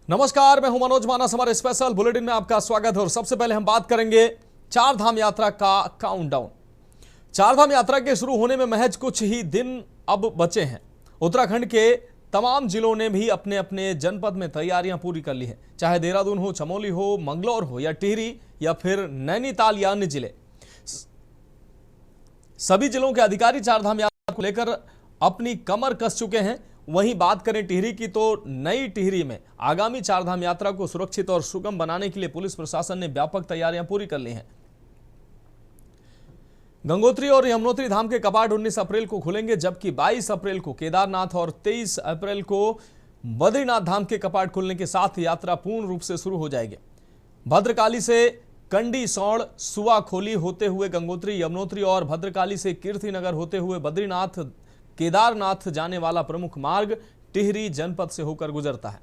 नमस्कार, मैं हूं मनोज मानस। हमारे स्पेशल बुलेटिन में आपका स्वागत है और सबसे पहले हम बात करेंगे चार धाम यात्रा का काउंटडाउन। चार धाम यात्रा के शुरू होने में महज कुछ ही दिन अब बचे हैं। उत्तराखंड के तमाम जिलों ने भी अपने अपने जनपद में तैयारियां पूरी कर ली हैं, चाहे देहरादून हो, चमोली हो, मंगलौर हो या टिहरी या फिर नैनीताल या अन्य जिले। सभी जिलों के अधिकारी चार धाम यात्रा को लेकर अपनी कमर कस चुके हैं। वहीं बात करें टिहरी की, तो नई टिहरी में आगामी चार धाम यात्रा को सुरक्षित और सुगम बनाने के लिए पुलिस प्रशासन ने व्यापक तैयारियां पूरी कर ली हैं। गंगोत्री और यमुनोत्री धाम के कपाट 19 अप्रैल को खुलेंगे, जबकि 22 अप्रैल को केदारनाथ और 23 अप्रैल को बद्रीनाथ धाम के कपाट खुलने के साथ यात्रा पूर्ण रूप से शुरू हो जाएगी। भद्रकाली से कंडी, सौड़, सुआ खोली होते हुए गंगोत्री, यमुनोत्री और भद्रकाली से कीर्तिनगर होते हुए बद्रीनाथ, केदारनाथ जाने वाला प्रमुख मार्ग टिहरी जनपद से होकर गुजरता है।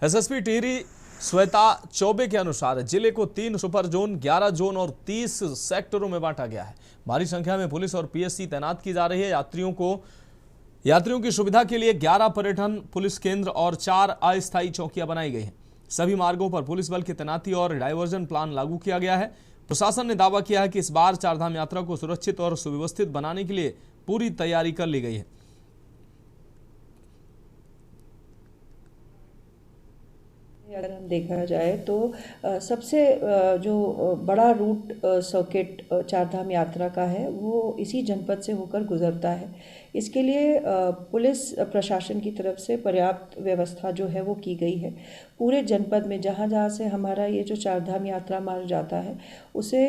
एसएसपी टिहरी श्वेता चौबे के अनुसार जिले को 3 सुपर जोन, 11 जोन और 30 सेक्टरों में बांटा गया है। भारी संख्या में पुलिस और पीएससी तैनात की जा रही है। यात्रियों की सुविधा के लिए 11 पर्यटन पुलिस केंद्र और 4 अस्थायी चौकियां बनाई गई हैं। सभी मार्गों पर पुलिस बल की तैनाती और डायवर्जन प्लान लागू किया गया है। प्रशासन ने दावा किया है कि इस बार चारधाम यात्रा को सुरक्षित और सुव्यवस्थित बनाने के लिए पूरी तैयारी कर ली गई है। अगर हम देखा जाए तो सबसे जो बड़ा रूट सर्किट चारधाम यात्रा का है वो इसी जनपद से होकर गुजरता है। इसके लिए पुलिस प्रशासन की तरफ से पर्याप्त व्यवस्था जो है वो की गई है। पूरे जनपद में जहाँ जहाँ से हमारा ये जो चारधाम यात्रा मार्ग जाता है उसे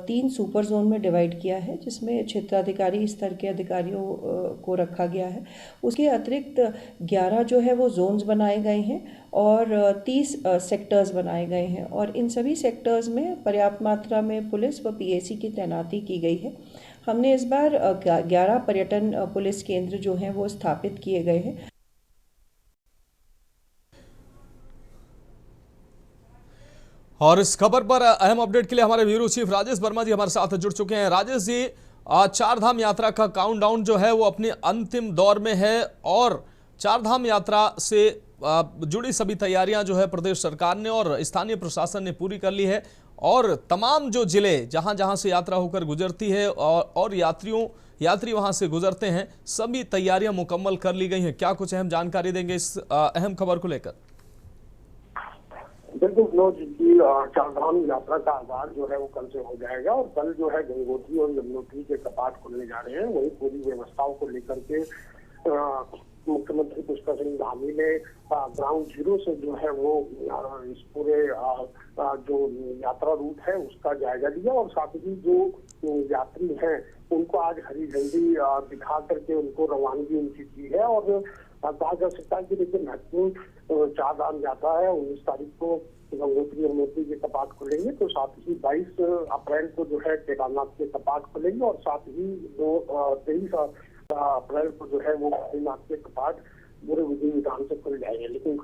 3 सुपर जोन में डिवाइड किया है, जिसमें क्षेत्राधिकारी स्तर के अधिकारियों को रखा गया है। उसके अतिरिक्त 11 जो है वो जोन्स बनाए गए हैं और 30 सेक्टर्स बनाए गए हैं और इन सभी सेक्टर्स में पर्याप्त मात्रा में पुलिस व पीएसी की तैनाती की गई है। हमने इस बार 11 पर्यटन पुलिस केंद्र जो हैं वो स्थापित किए गए हैं। और इस खबर पर अहम अपडेट के लिए हमारे ब्यूरो चीफ राजेश वर्मा जी हमारे साथ जुड़ चुके हैं। राजेश जी, चार धाम यात्रा का काउंटडाउन जो है वो अपने अंतिम दौर में है और चार धाम यात्रा से जुड़ी सभी तैयारियां जो है प्रदेश सरकार ने और स्थानीय प्रशासन ने पूरी कर ली है और तमाम जो जिले जहां जहां से यात्रा होकर गुजरती है और यात्री वहां से गुजरते हैं, सभी तैयारियां मुकम्मल कर ली गई हैं। क्या कुछ अहम जानकारी देंगे इस अहम खबर को लेकर? बिल्कुल मनोज जी, चारधाम यात्रा का आगाज जो है वो कल से हो जाएगा और कल जो है गंगोत्री और यमुनोत्री के कपाट खुलने जा रहे हैं। वही पूरी व्यवस्थाओं को लेकर के मुख्यमंत्री पुष्कर सिंह धामी ने ग्राउंड जीरो से जो है वो इस पूरे जो यात्रा रूट है उसका जायजा लिया और साथ ही जो यात्री हैं उनको आज हरी झंडी दिखा करके उनको रवानगी उनकी की है। और कहा जा सकता है कि देखिए महत्वपूर्ण चारधाम यात्रा है। 19 तारीख को गंगोत्री यमुनोत्री के कपाट खुलेंगे, तो साथ ही 22 अप्रैल को जो है केदारनाथ के कपाट खुलेंगे और साथ ही 23 अप्रैल को जो है वो बद्रीनाथ के कपाट पूरे विधि विधान से खुल जाएंगे। लेकिन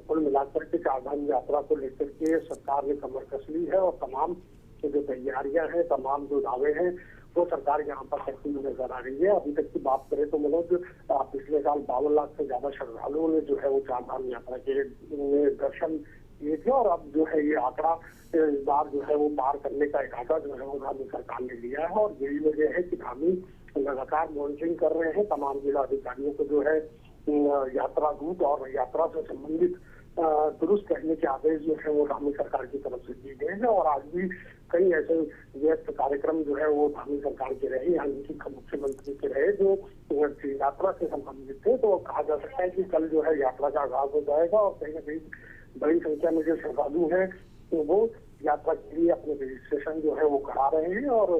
कुल मिलाकर के चारधाम यात्रा को लेकर के सरकार ने कमर कस ली है और तमाम जो तैयारियां हैं, तमाम जो दावे हैं वो सरकार यहाँ पर करती हुई नजर आ रही है। अभी तक की बात करें तो मनोज, पिछले साल 52 लाख से ज्यादा श्रद्धालुओं ने जो है वो चारधाम यात्रा के दर्शन किए थे और अब जो है ये आंकड़ा इस बार जो है वो पार करने का एक आंकड़ा जो है वो धामी सरकार ने लिया है। और यही वजह है कि धामी लगातार मॉनिटरिंग कर रहे हैं। तमाम जिला अधिकारियों को जो है यात्रा रूट और यात्रा से संबंधित दुरुस्त रहने के आदेश जो है वो धामी सरकार की तरफ से दिए गए हैं और आज भी कई ऐसे व्यस्त कार्यक्रम जो है वो धामी सरकार के रहे, यहाँ की मुख्यमंत्री के रहे जो यात्रा से संबंधित थे। तो कहा जा सकता है कि कल जो है यात्रा का आगाज हो जाएगा और कहीं ना कहीं बड़ी संख्या में जो श्रद्धालु हैं तो वो यात्रा के लिए अपने रजिस्ट्रेशन जो है वो करा रहे हैं और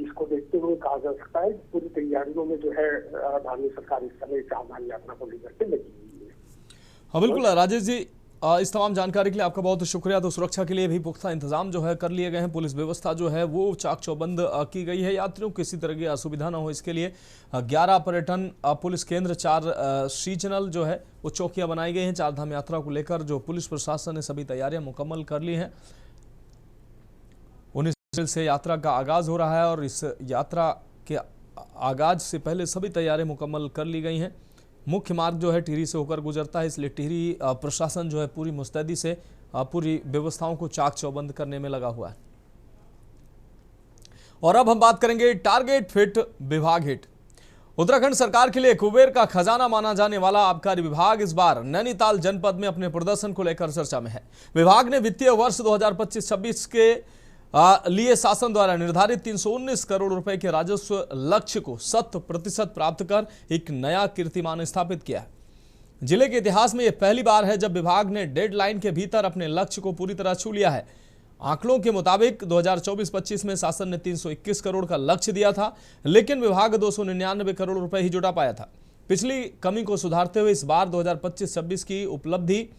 इसको देखते हुए कहा जा सकता है कि पूरी तैयारियों में जो है धामी सरकार इस समय चारधाम यात्रा को लेकर के लगी हुई है। हाँ बिल्कुल राजेश जी, इस तमाम जानकारी के लिए आपका बहुत शुक्रिया। तो सुरक्षा के लिए भी पुख्ता इंतजाम जो है कर लिए गए हैं। पुलिस व्यवस्था जो है वो चाक चौबंद की गई है। यात्रियों को किसी तरह की असुविधा न हो इसके लिए 11 पर्यटन पुलिस केंद्र, 4 रीजनल जो है वो चौकियां बनाई गई हैं। चारधाम यात्रा को लेकर जो पुलिस प्रशासन ने सभी तैयारियां मुकम्मल कर ली हैं। 19 अप्रैल से यात्रा का आगाज हो रहा है और इस यात्रा के आगाज से पहले सभी तैयारियां मुकम्मल कर ली गई हैं। मुख्य मार्ग जो है टिहरी से होकर गुजरता है, इसलिए टिहरी प्रशासन जो है पूरी मुस्तैदी से पूरी व्यवस्थाओं को चाक चौबंद करने में लगा हुआ है। और अब हम बात करेंगे टारगेट फिट विभाग हिट। उत्तराखंड सरकार के लिए कुबेर का खजाना माना जाने वाला आबकारी विभाग इस बार नैनीताल जनपद में अपने प्रदर्शन को लेकर चर्चा में है। विभाग ने वित्तीय वर्ष 2025-26 के लिए शासन द्वारा निर्धारित 319 करोड़ रुपए के राजस्व लक्ष्य को 100% प्राप्त कर एक नया कीर्तिमान स्थापित किया है। जिले के इतिहास में यह पहली बार है जब विभाग ने डेडलाइन के भीतर अपने लक्ष्य को पूरी तरह छू लिया है। आंकड़ों के मुताबिक 2024-25 में शासन ने 321 करोड़ का लक्ष्य दिया था, लेकिन विभाग 299 करोड़ रुपए ही जुटा पाया था। पिछली कमी को सुधारते हुए इस बार 2025-26 की उपलब्धि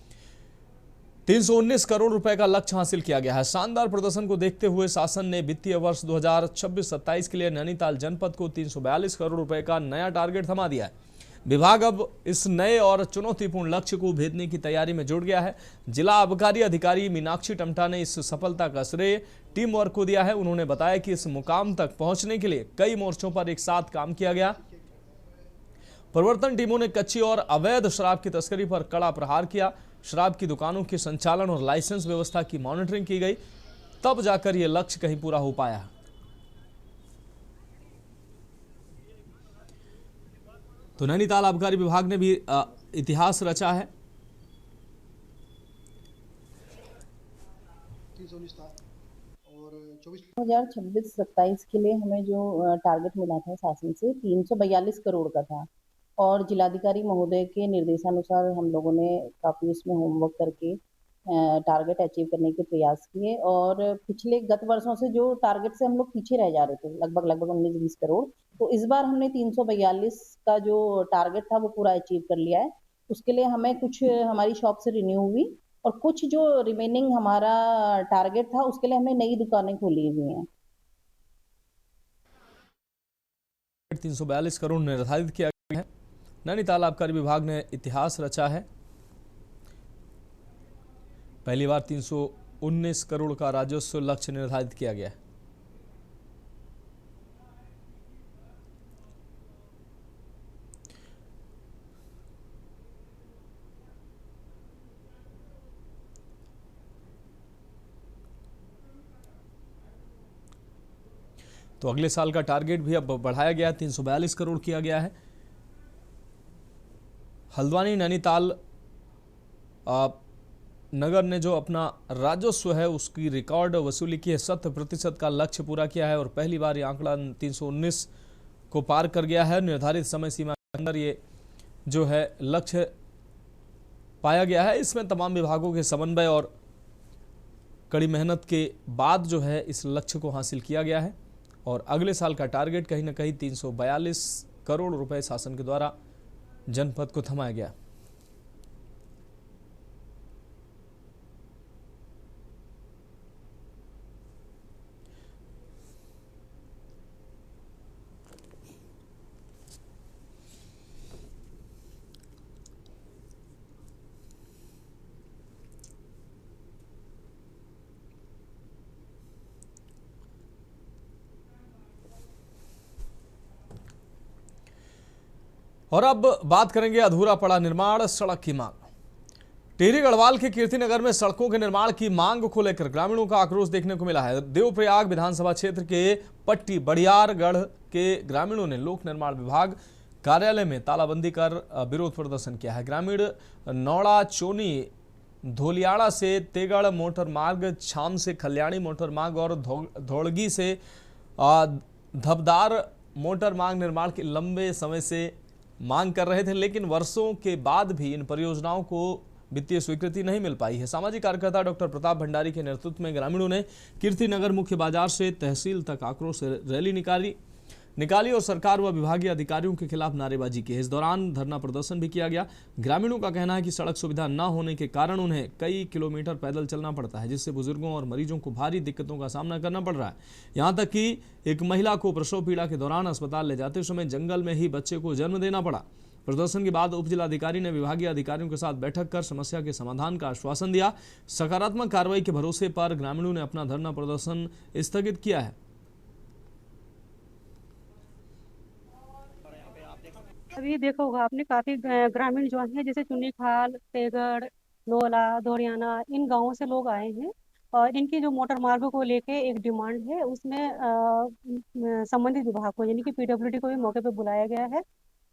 319 करोड़ रुपए का लक्ष्य हासिल किया गया है। शानदार प्रदर्शन को देखते हुए शासन ने वित्तीय वर्ष 2026-27 के लिए नैनीताल जनपद को 342 करोड़ रुपए का नया टारगेट थमा दिया है। विभाग अब इस नए और चुनौतीपूर्ण लक्ष्य को भेदने की तैयारी में जुट गया है। जिला आबकारी अधिकारी मीनाक्षी टमटा ने इस सफलता का श्रेय टीम वर्क को दिया है। उन्होंने बताया कि इस मुकाम तक पहुंचने के लिए कई मोर्चों पर एक साथ काम किया गया। प्रवर्तन टीमों ने कच्ची और अवैध शराब की तस्करी पर कड़ा प्रहार किया। शराब की दुकानों के संचालन और लाइसेंस व्यवस्था की मॉनिटरिंग की गई, तब जाकर यह लक्ष्य कहीं पूरा हो पाया। तो नैनीताल आबकारी विभाग ने भी इतिहास रचा है। 2026-27 के लिए हमें जो टारगेट मिला था शासन से 342 करोड़ का था, और जिलाधिकारी महोदय के निर्देशानुसार हम लोगों ने काफ़ी उसमें होमवर्क करके टारगेट अचीव करने के प्रयास किए। और पिछले गत वर्षों से जो टारगेट से हम लोग पीछे रह जा रहे थे, लगभग 19-20 करोड़, तो इस बार हमने 342 का जो टारगेट था वो पूरा अचीव कर लिया है। उसके लिए हमें कुछ हमारी शॉप से रिन्यू हुई, और कुछ जो रिमेनिंग हमारा टारगेट था उसके लिए हमने नई दुकानें खोली हुई हैं। 342 करोड़ निर्धारित किया गया है। नैनीताल आबकारी विभाग ने इतिहास रचा है। पहली बार 319 करोड़ का राजस्व लक्ष्य निर्धारित किया गया है। तो अगले साल का टारगेट भी अब बढ़ाया गया है, 342 करोड़ किया गया है। हल्द्वानी नैनीताल नगर ने जो अपना राजस्व है उसकी रिकॉर्ड वसूली की है, 100% का लक्ष्य पूरा किया है और पहली बार ये आंकड़ा 319 को पार कर गया है। निर्धारित समय सीमा के अंदर ये जो है लक्ष्य पाया गया है। इसमें तमाम विभागों के समन्वय और कड़ी मेहनत के बाद जो है इस लक्ष्य को हासिल किया गया है और अगले साल का टारगेट कहीं ना कहीं 342 करोड़ रुपए शासन के द्वारा जनपद को थमाया गया। और अब बात करेंगे अधूरा पड़ा निर्माण सड़क की मांग। टिहरी गढ़वाल के कीर्तिनगर में सड़कों के निर्माण की मांग को लेकर ग्रामीणों का आक्रोश देखने को मिला है। देवप्रयाग विधानसभा क्षेत्र के पट्टी बड़ियारगढ़ के ग्रामीणों ने लोक निर्माण विभाग कार्यालय में तालाबंदी कर विरोध प्रदर्शन किया है। ग्रामीण नौड़ा चोनी धोलियाड़ा से तेगड़ मोटर मार्ग, छाम से खल्याणी मोटर मार्ग और धौड़गी से धबदार मोटर मार्ग निर्माण की लंबे समय से मांग कर रहे थे, लेकिन वर्षों के बाद भी इन परियोजनाओं को वित्तीय स्वीकृति नहीं मिल पाई है। सामाजिक कार्यकर्ता डॉक्टर प्रताप भंडारी के नेतृत्व में ग्रामीणों ने कीर्तिनगर मुख्य बाजार से तहसील तक आक्रोश रैली निकाली और सरकार व विभागीय अधिकारियों के खिलाफ नारेबाजी की। इस दौरान धरना प्रदर्शन भी किया गया। ग्रामीणों का कहना है कि सड़क सुविधा न होने के कारण उन्हें कई किलोमीटर पैदल चलना पड़ता है, जिससे बुजुर्गों और मरीजों को भारी दिक्कतों का सामना करना पड़ रहा है। यहाँ तक कि एक महिला को प्रसव पीड़ा के दौरान अस्पताल ले जाते समय जंगल में ही बच्चे को जन्म देना पड़ा। प्रदर्शन के बाद उप जिलाधिकारी ने विभागीय अधिकारियों के साथ बैठक कर समस्या के समाधान का आश्वासन दिया। सकारात्मक कार्रवाई के भरोसे पर ग्रामीणों ने अपना धरना प्रदर्शन स्थगित किया है। अभी देखो होगा आपने काफी ग्रामीण जो है जैसे चुन्नीखाल, तेगड़, नोला, धोरियाना, इन गांवों से लोग आए हैं। और इनकी जो मोटर मार्गों को लेके एक डिमांड है, उसमें संबंधित विभाग को यानी कि पीडब्ल्यूडी को भी मौके पे बुलाया गया है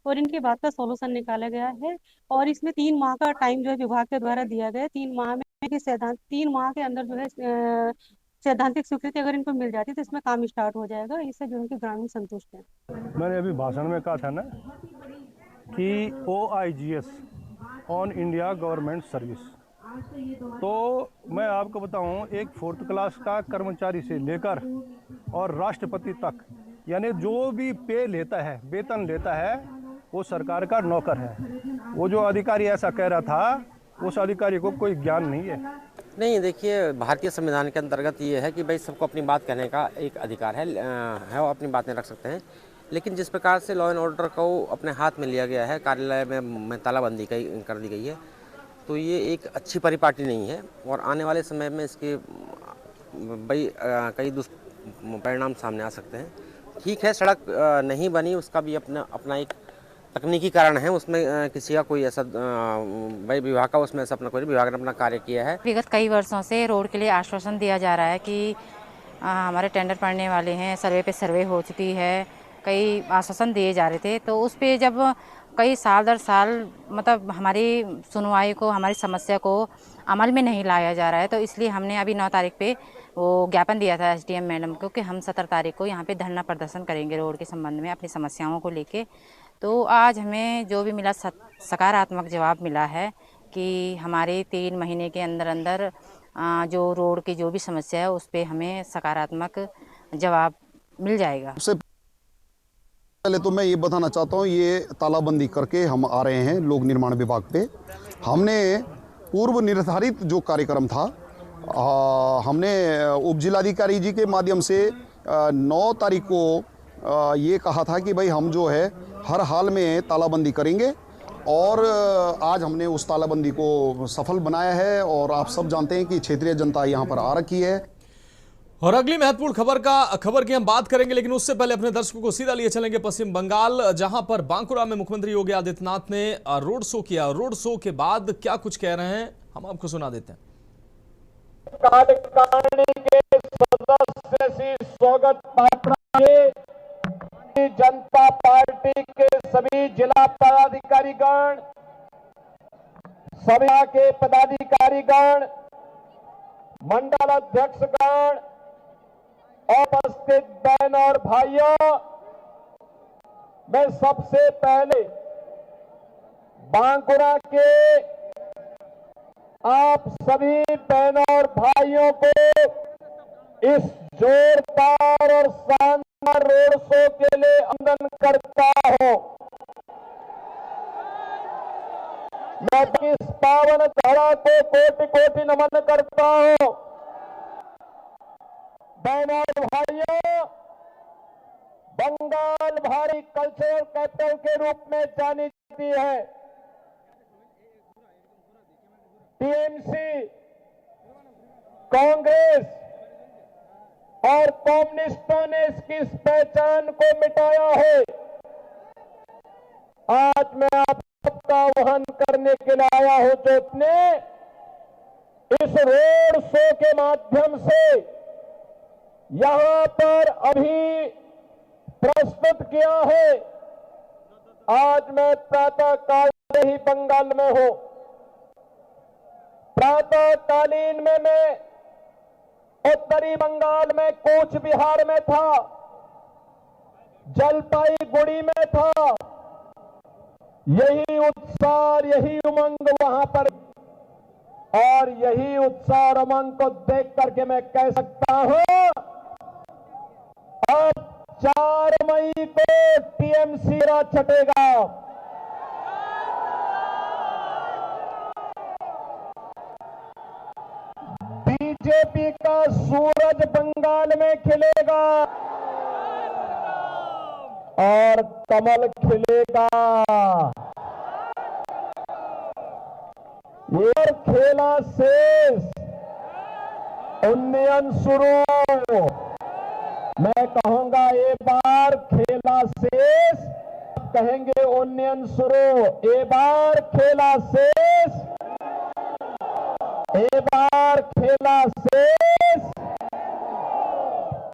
और इनकी बात का सॉल्यूशन निकाला गया है। और इसमें 3 माह का टाइम जो है विभाग के द्वारा दिया गया है। 3 माह में कि सैद्धांत 3 माह के अंदर जो है सैद्धांतिक स्वीकृति अगर इनको मिल जाती है तो इसमें काम स्टार्ट हो जाएगा। इससे जो है कि ग्रामीण संतुष्ट है। मैंने अभी भाषण में कहा था ना कि OIGS on India government service, तो मैं आपको बताऊं, एक 4th क्लास का कर्मचारी से लेकर और राष्ट्रपति तक, यानी जो भी पे लेता है, वेतन लेता है, वो सरकार का नौकर है। वो जो अधिकारी ऐसा कह रहा था, उस अधिकारी को कोई ज्ञान नहीं है। नहीं, देखिए, भारतीय संविधान के अंतर्गत ये है कि भाई सबको अपनी बात कहने का एक अधिकार है वो अपनी बातें रख सकते हैं। लेकिन जिस प्रकार से लॉ एंड ऑर्डर को अपने हाथ में लिया गया है, कार्यालय में तालाबंदी कर दी गई है, तो ये एक अच्छी परिपाटी नहीं है और आने वाले समय में इसके भाई कई दुष्परिणाम सामने आ सकते हैं। ठीक है, सड़क नहीं बनी, उसका भी अपना एक तकनीकी कारण है, उसमें किसी का कोई ऐसा भाई विभाग का उसमें ऐसा अपना कोई विभाग ने अपना कार्य किया है। विगत कई वर्षों से रोड के लिए आश्वासन दिया जा रहा है कि हमारे टेंडर पड़ने वाले हैं, सर्वे पे सर्वे हो चुकी है, कई आश्वासन दिए जा रहे थे। तो उस पे जब कई साल दर साल मतलब हमारी सुनवाई को, हमारी समस्या को अमल में नहीं लाया जा रहा है, तो इसलिए हमने अभी 9 तारीख पे वो ज्ञापन दिया था SDM मैडम को कि हम 17 तारीख को यहाँ पे धरना प्रदर्शन करेंगे रोड के संबंध में अपनी समस्याओं को लेके। तो आज हमें जो भी मिला सकारात्मक जवाब मिला है कि हमारे 3 महीने के अंदर अंदर जो रोड की जो भी समस्या है उस पर हमें सकारात्मक जवाब मिल जाएगा। सबसे पहले तो मैं ये बताना चाहता हूँ, ये तालाबंदी करके हम आ रहे हैं लोक निर्माण विभाग पे। हमने पूर्व निर्धारित जो कार्यक्रम था, हमने उप जिलाधिकारी जी के माध्यम से 9 तारीख को ये कहा था कि भाई हम जो है हर हाल में तालाबंदी करेंगे और आज हमने उस तालाबंदी को सफल बनाया है और आप सब जानते हैं कि क्षेत्रीय जनता यहाँ पर आ रखी है। और अगली महत्वपूर्ण खबर की हम बात करेंगे, लेकिन उससे पहले अपने दर्शकों को सीधा लिए चलेंगे पश्चिम बंगाल, जहां पर बांकुरा में मुख्यमंत्री योगी आदित्यनाथ ने रोड शो किया। रोड शो के बाद क्या कुछ कह रहे हैं हम आपको सुना देते हैं। कार्यकारिणी के सदस्य श्री स्वागत पात्रा, जनता पार्टी के सभी जिला पदाधिकारीगण, सभी के पदाधिकारीगण, मंडल अध्यक्षगण, उपस्थित बहन और भाइयों, मैं सबसे पहले बांकुरा के आप सभी बहनों और भाइयों को इस जोरदार और शानदार रोड शो के लिए अभिनंदन करता हूं। मैं इस पावन धरा को कोटि कोटि नमन करता हूं। बहनों और भाइयों, बंगाल भारी कल्चरल कैपिटल के रूप में जानी जाती है। टीएमसी, कांग्रेस और कम्युनिस्टों ने इसकी पहचान को मिटाया है। आज मैं आप सबका आह्वान करने के लिए आया हूं जो अपने इस रोड शो के माध्यम से यहां पर अभी प्रस्तुत किया है। आज मैं प्रातः काल से ही बंगाल में हूं। प्रातः कालीन में मैं उत्तरी बंगाल में कूच बिहार में था, जलपाईगुड़ी में था। यही उत्साह, यही उमंग वहां पर, और यही उत्साह और उमंग को देख करके मैं कह सकता हूं अब 4 मई को टीएमसी राज छटेगा। बीजेपी का सूरज बंगाल में खिलेगा और कमल खिलेगा। ये खेला शेष, उन्नयन शुरू। मैं कहूंगा एक बार खेला शेष, कहेंगे ओनियन शुरू, ए बार खेला शेष, ए बार खेला शेष,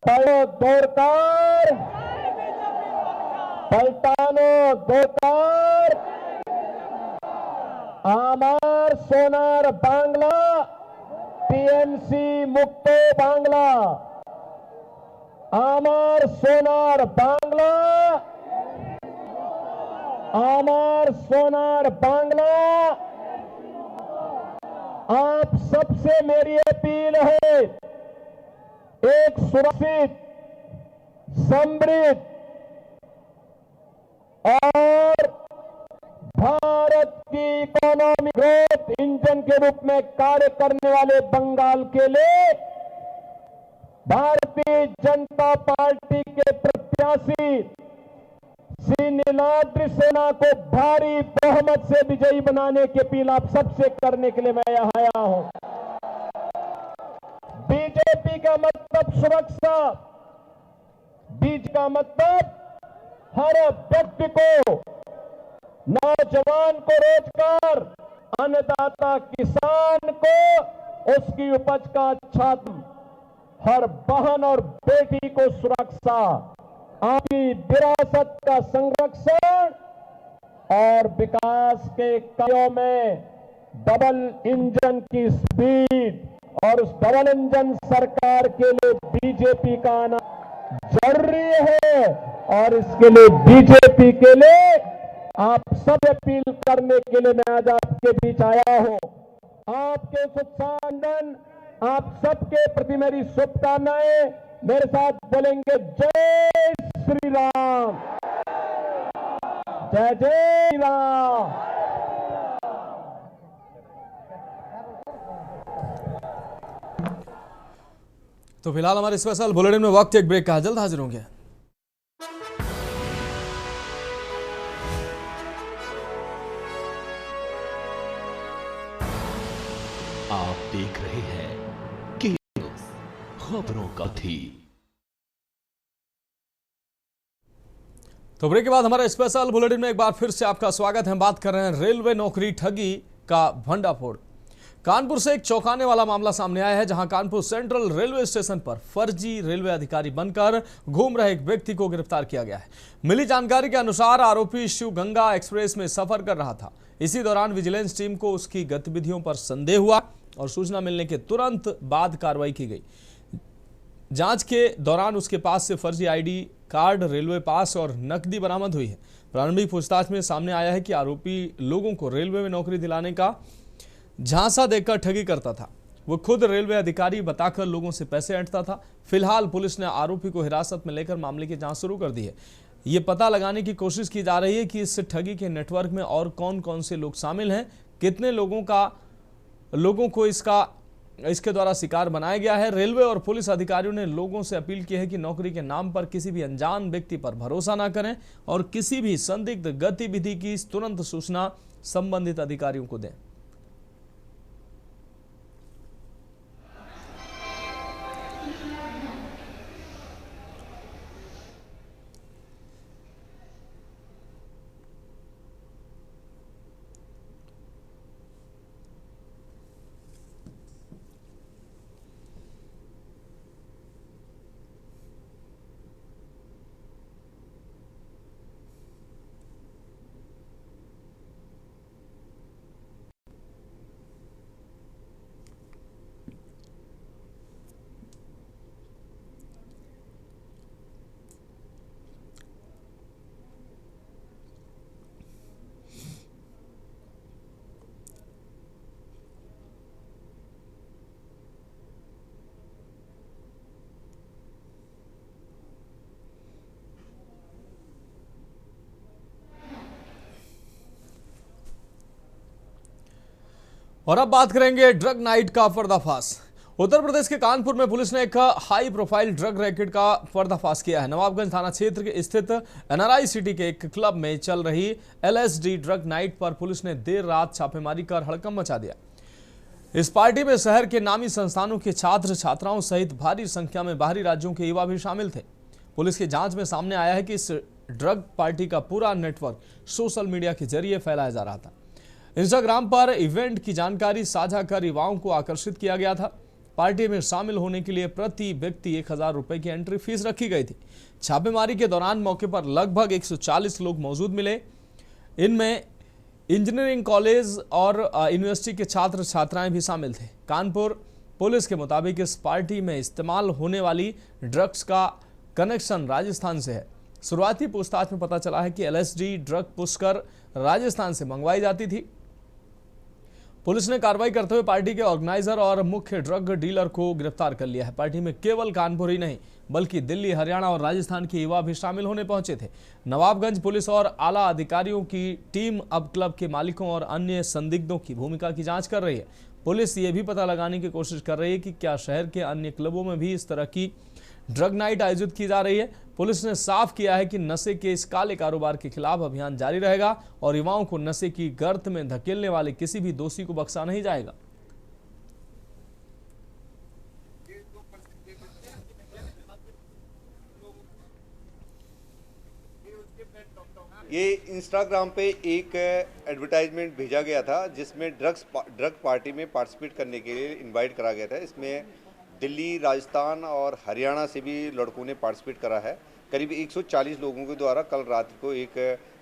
पढ़ो दौड़कर, पलटानो दोकार, आमार सोनार बांग्ला, टीएमसी मुक्तो बांग्ला, आमार सोनार बांग्ला, आमार सोनार बांग्ला। आप सबसे मेरी अपील है, एक सुरक्षित, समृद्ध और भारत की इकोनॉमिक ग्रोथ इंजन के रूप में कार्य करने वाले बंगाल के लिए भारतीय जनता पार्टी के प्रत्याशी श्री नीलाद्रि सेना को भारी बहुमत से विजयी बनाने की अपील आप सबसे करने के लिए मैं यहां आया हूं। बीजेपी का मतलब सुरक्षा, बीज का मतलब हर व्यक्ति को, नौजवान को रोजगार, अन्नदाता किसान को उसकी उपज का अच्छा, हर बहन और बेटी को सुरक्षा, आपकी विरासत का संरक्षण और विकास के कार्यों में डबल इंजन की स्पीड और उस डबल इंजन सरकार के लिए बीजेपी का आना जरूरी है। और इसके लिए बीजेपी के लिए आप सब अपील करने के लिए मैं आज आपके बीच आया हूं। आपके उत्साहन, आप सबके प्रति मेरी शुभकामनाएं। मेरे साथ बोलेंगे जय श्री राम, जय जय राम। तो फिलहाल हमारे स्पेशल बुलेटिन में वक्त एक ब्रेक का, जल्द हाजिर होंगे। आप देख रहे हैं खबरों का थी। तो ब्रेक के बाद हमारे स्पेशल बुलेटिन में एक बार फिर से आपका स्वागत है। बात कर रहे हैं रेलवे नौकरी ठगी का भंडाफोड़। कानपुर से एक चौंकाने वाला मामला सामने आया है, जहां कानपुर सेंट्रल रेलवे स्टेशन पर फर्जी रेलवे अधिकारी बनकर घूम रहे एक व्यक्ति को गिरफ्तार किया गया है। मिली जानकारी के अनुसार आरोपी शिव गंगा एक्सप्रेस में सफर कर रहा था। इसी दौरान विजिलेंस टीम को उसकी गतिविधियों पर संदेह हुआ और सूचना मिलने के तुरंत बाद कार्रवाई की गई। जांच के दौरान उसके पास से फर्जी आईडी कार्ड, रेलवे पास और नकदी बरामद हुई है। प्रारंभिक पूछताछ में सामने आया है कि आरोपी लोगों को रेलवे में नौकरी दिलाने का झांसा देकर ठगी करता था। वो खुद रेलवे अधिकारी बताकर लोगों से पैसे ऐंठता था। फिलहाल पुलिस ने आरोपी को हिरासत में लेकर मामले की जांच शुरू कर दी है। ये पता लगाने की कोशिश की जा रही है कि इस ठगी के नेटवर्क में और कौन कौन से लोग शामिल हैं, कितने लोगों को इसके द्वारा शिकार बनाया गया है। रेलवे और पुलिस अधिकारियों ने लोगों से अपील की है कि नौकरी के नाम पर किसी भी अनजान व्यक्ति पर भरोसा ना करें और किसी भी संदिग्ध गतिविधि की तुरंत सूचना संबंधित अधिकारियों को दें। और अब बात करेंगे ड्रग नाइट का पर्दाफाश। उत्तर प्रदेश के कानपुर में पुलिस ने एक हाई प्रोफाइल ड्रग रैकेट का पर्दाफाश किया है। नवाबगंज थाना क्षेत्र के स्थित एनआरआई सिटी के एक क्लब में चल रही एलएसडी ड्रग नाइट पर पुलिस ने देर रात छापेमारी कर हड़कंप मचा दिया। इस पार्टी में शहर के नामी संस्थानों के छात्र छात्राओं सहित भारी संख्या में बाहरी राज्यों के युवा भी शामिल थे। पुलिस की जांच में सामने आया है कि इस ड्रग पार्टी का पूरा नेटवर्क सोशल मीडिया के जरिए फैलाया जा रहा था। इंस्टाग्राम पर इवेंट की जानकारी साझा कर युवाओं को आकर्षित किया गया था। पार्टी में शामिल होने के लिए प्रति व्यक्ति 1000 रुपए की एंट्री फीस रखी गई थी। छापेमारी के दौरान मौके पर लगभग 140 लोग मौजूद मिले। इनमें इंजीनियरिंग कॉलेज और यूनिवर्सिटी के छात्र छात्राएं भी शामिल थे। कानपुर पुलिस के मुताबिक इस पार्टी में इस्तेमाल होने वाली ड्रग्स का कनेक्शन राजस्थान से है। शुरुआती पूछताछ में पता चला है कि LSD ड्रग पुष्कर राजस्थान से मंगवाई जाती थी। पुलिस ने कार्रवाई करते हुए पार्टी के ऑर्गेनाइजर और मुख्य ड्रग डीलर को गिरफ्तार कर लिया है। पार्टी में केवल कानपुर ही नहीं बल्कि दिल्ली, हरियाणा और राजस्थान के युवा भी शामिल होने पहुंचे थे। नवाबगंज पुलिस और आला अधिकारियों की टीम अब क्लब के मालिकों और अन्य संदिग्धों की भूमिका की जांच कर रही है। पुलिस ये भी पता लगाने की कोशिश कर रही है कि क्या शहर के अन्य क्लबों में भी इस तरह की ड्रग नाइट आयोजित की जा रही है। पुलिस ने साफ किया है कि नशे के इस काले कारोबार के खिलाफ अभियान जारी रहेगा और युवाओं को नशे की गर्त में धकेलने वाले किसी भी दोषी को बख्शा नहीं जाएगा। ये इंस्टाग्राम पे एक एडवर्टाइजमेंट भेजा गया था जिसमें ड्रग पार्टी में पार्टिसिपेट करने के लिए इनवाइट करा गया था। इसमें दिल्ली, राजस्थान और हरियाणा से भी लड़कों ने पार्टिसिपेट करा है। करीब 140 लोगों के द्वारा कल रात को एक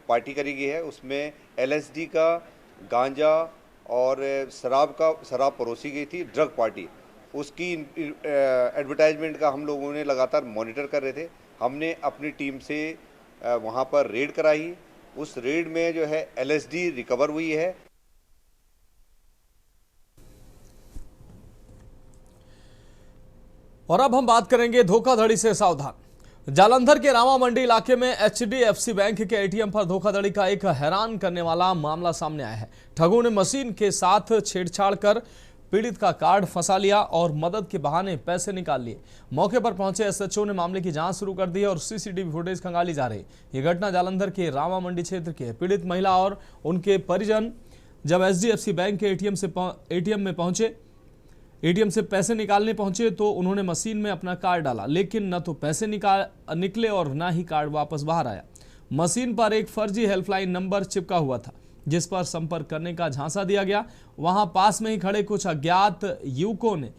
पार्टी करी गई है। उसमें LSD का, गांजा और शराब परोसी गई थी। ड्रग पार्टी उसकी एडवर्टाइजमेंट का हम लोगों ने लगातार मॉनिटर कर रहे थे। हमने अपनी टीम से वहाँ पर रेड कराई। उस रेड में जो है LSD रिकवर हुई है। और अब हम बात करेंगे धोखाधड़ी से सावधान। जालंधर के रामा मंडी इलाके में HDFC बैंक के ATM पर धोखाधड़ी का एक हैरान करने वाला मामला सामने आया है। ठगों ने मशीन के साथ छेड़छाड़ कर पीड़ित का कार्ड फंसा लिया और मदद के बहाने पैसे निकाल लिए। मौके पर पहुंचे SHO ने मामले की जांच शुरू कर दी है और CCTV फुटेज खंगाली जा रही है। यह घटना जालंधर के रामा मंडी क्षेत्र की है। पीड़ित महिला और उनके परिजन जब HDFC बैंक के ATM से पैसे निकालने पहुंचे तो उन्होंने मशीन में अपना कार्ड डाला, लेकिन न तो पैसे निकले और न ही कार्ड वापस बाहर आया। मशीन पर एक फर्जी हेल्पलाइन नंबर चिपका हुआ था जिस पर संपर्क करने का झांसा दिया गया। वहां पास में ही खड़े कुछ अज्ञात युवकों ने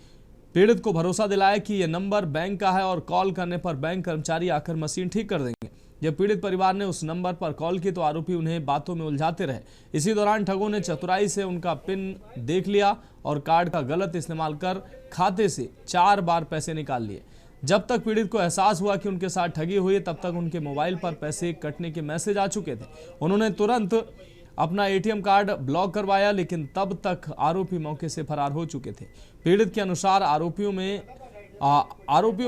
पीड़ित को भरोसा दिलाया कि यह नंबर बैंक का है और कॉल करने पर बैंक कर्मचारी आकर मशीन ठीक कर देंगे। जब पीड़ित परिवार ने उस नंबर पर कॉल की तो आरोपी उन्हें बातों में उलझाते रहे। इसी दौरान ठगों ने चतुराई से उनका पिन देख लिया और कार्ड का गलत इस्तेमाल कर खाते से 4 बार पैसे निकाल लिए। जब तक पीड़ित को एहसास हुआ कि उनके साथ ठगी हुई तब तक उनके मोबाइल पर पैसे कटने के मैसेज आ चुके थे। उन्होंने तुरंत अपना ATM कार्ड ब्लॉक करवाया, लेकिन तब तक आरोपी मौके से फरार हो चुके थे। पीड़ित के अनुसार आरोपियों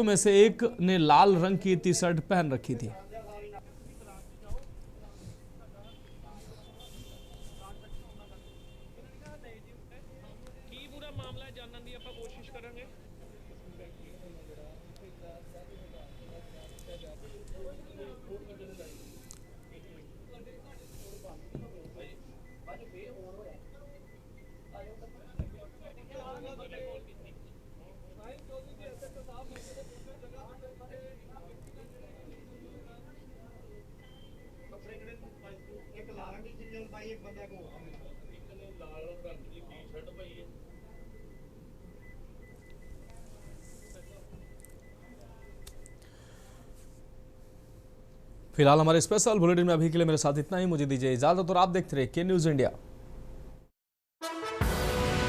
में से एक ने लाल रंग की टी-शर्ट पहन रखी थी। फिलहाल हमारे स्पेशल बुलेटिन में अभी के लिए मेरे साथ इतना ही। मुझे दीजिए इजाजत और आप देखते रहिए के न्यूज़ इंडिया।